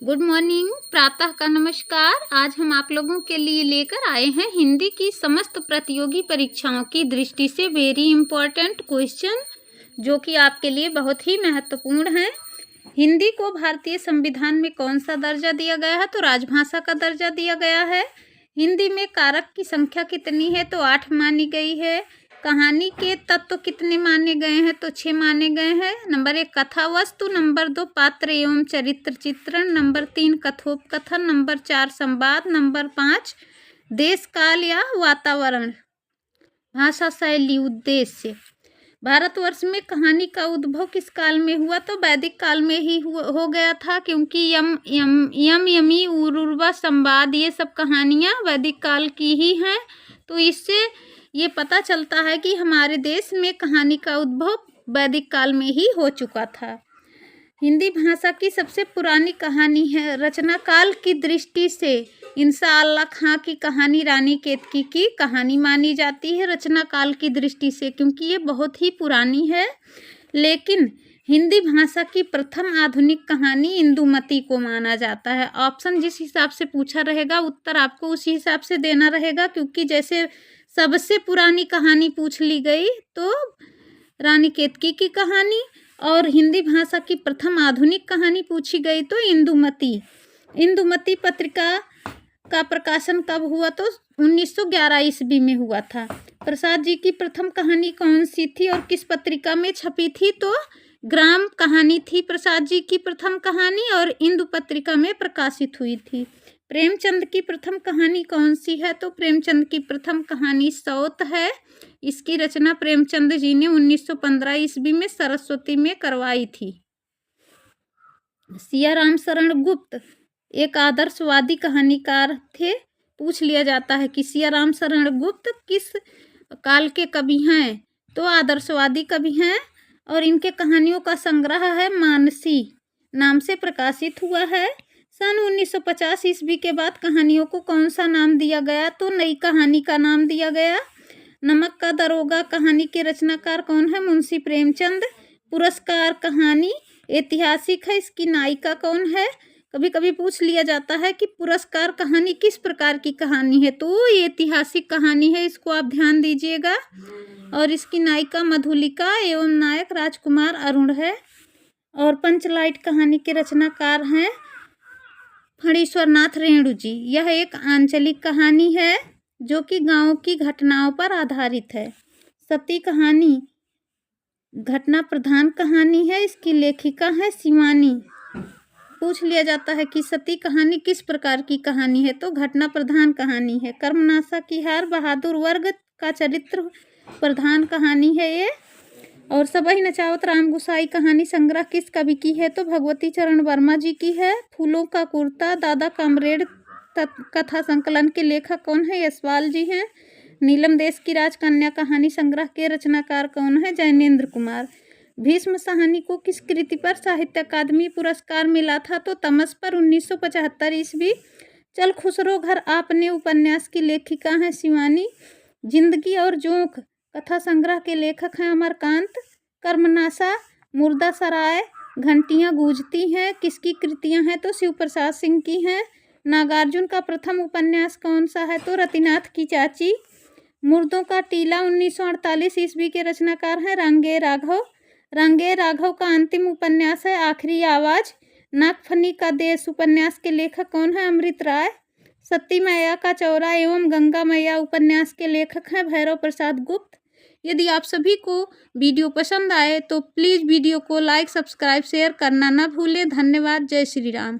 Good morning, प्रातः का नमस्कार। आज हम आप लोगों के लिए लेकर आए हैं हिंदी की समस्त प्रतियोगी परीक्षाओं की दृष्टि से वेरी इम्पोर्टेंट क्वेश्चन, जो कि आपके लिए बहुत ही महत्वपूर्ण है। हिंदी को भारतीय संविधान में कौन सा दर्जा दिया गया है? तो राजभाषा का दर्जा दिया गया है। हिंदी में कारक की संख्या कितनी है? तो 8 मानी गई है। कहानी के तत्व कितने माने गए हैं? तो 6 माने गए हैं। नंबर 1 कथा वस्तु, नंबर 2 पात्र एवं चरित्र चित्रण, नंबर 3 कथोपकथन, नंबर 4 संवाद, नंबर 5 देश काल या वातावरण। भाषा शैली उद्देश्य। भारतवर्ष में कहानी का उद्भव किस काल में हुआ? तो वैदिक काल में ही हो गया था, क्योंकि यमी उर्वरा संवाद ये सब कहानियाँ वैदिक काल की ही हैं। तो इससे ये पता चलता है कि हमारे देश में कहानी का उद्भव वैदिक काल में ही हो चुका था। हिंदी भाषा की सबसे पुरानी कहानी है। रचना काल की दृष्टि से इंशाअल्लाह खां की कहानी रानी केतकी की कहानी मानी जाती है रचना काल की दृष्टि से, क्योंकि ये बहुत ही पुरानी है। लेकिन हिंदी भाषा की प्रथम आधुनिक कहानी इंदुमती को माना जाता है। ऑप्शन जिस हिसाब से पूछा रहेगा उत्तर आपको उसी हिसाब से देना रहेगा, क्योंकि जैसे सबसे पुरानी कहानी पूछ ली गई तो रानी केतकी की कहानी, और हिंदी भाषा की प्रथम आधुनिक कहानी पूछी गई तो इंदुमती पत्रिका का प्रकाशन कब हुआ? तो 1911 ईस्वी में हुआ था। प्रसाद जी की प्रथम कहानी कौन सी थी और किस पत्रिका में छपी थी? तो ग्राम कहानी थी प्रसाद जी की प्रथम कहानी, और इंदु पत्रिका में प्रकाशित हुई थी। प्रेमचंद की प्रथम कहानी कौन सी है? तो प्रेमचंद की प्रथम कहानी सौत है। इसकी रचना प्रेमचंद जी ने 1915 ईस्वी में सरस्वती में करवाई थी। सियाराम शरण गुप्त एक आदर्शवादी कहानीकार थे। पूछ लिया जाता है कि सियाराम शरण गुप्त किस काल के कवि हैं? तो आदर्शवादी कवि हैं, और इनके कहानियों का संग्रह है मानसी नाम से प्रकाशित हुआ है। सन 1950 ईस्वी के बाद कहानियों को कौन सा नाम दिया गया? तो नई कहानी का नाम दिया गया। नमक का दरोगा कहानी के रचनाकार कौन है? मुंशी प्रेमचंद। पुरस्कार कहानी ऐतिहासिक है, इसकी नायिका कौन है? कभी कभी पूछ लिया जाता है कि पुरस्कार कहानी किस प्रकार की कहानी है? तो ये ऐतिहासिक कहानी है, इसको आप ध्यान दीजिएगा। और इसकी नायिका मधुलिका एवं नायक राजकुमार अरुण है। और पंचलाइट कहानी के रचनाकार हैं फणीश्वरनाथ रेणु जी। यह एक आंचलिक कहानी है जो कि गांव की घटनाओं पर आधारित है। सती कहानी घटना प्रधान कहानी है, इसकी लेखिका है शिवानी। पूछ लिया जाता है कि सती कहानी किस प्रकार की कहानी है? तो घटना प्रधान कहानी है। कर्मनाशा की हार बहादुर वर्ग का चरित्र प्रधान कहानी है ये। और सबई नचावत राम गुसाई कहानी संग्रह किस कवि की है? तो भगवती चरण वर्मा जी की है। फूलों का कुर्ता दादा कामरेड कथा संकलन के लेखक कौन है? यशपाल जी हैं। नीलम देश की राजकन्या कहानी संग्रह के रचनाकार कौन है? जैनेन्द्र कुमार। भीष्म साहनी को किस कृति पर साहित्य अकादमी पुरस्कार मिला था? तो तमस पर 1975 ईस्वी। चल खुसरो घर आपने उपन्यास की लेखिका हैं शिवानी। जिंदगी और जोंक कथा संग्रह के लेखक हैं अमरकांत। कर्मनाशा मुर्दा सराय घंटियां गूंजती हैं किसकी कृतियां हैं? तो शिव प्रसाद सिंह की हैं। नागार्जुन का प्रथम उपन्यास कौन सा है? तो रतिनाथ की चाची। मुर्दों का टीला 1948 ईस्वी के रचनाकार हैं रंगे राघव। रंगे राघव का अंतिम उपन्यास है आखिरी आवाज। नागफनी का देश उपन्यास के लेखक कौन है? अमृत राय। सती मैया का चौरा एवं गंगा मैया उपन्यास के लेखक हैं भैरव प्रसाद गुप्त। यदि आप सभी को वीडियो पसंद आए तो प्लीज़ वीडियो को लाइक, सब्सक्राइब, शेयर करना ना भूलें। धन्यवाद। जय श्री राम।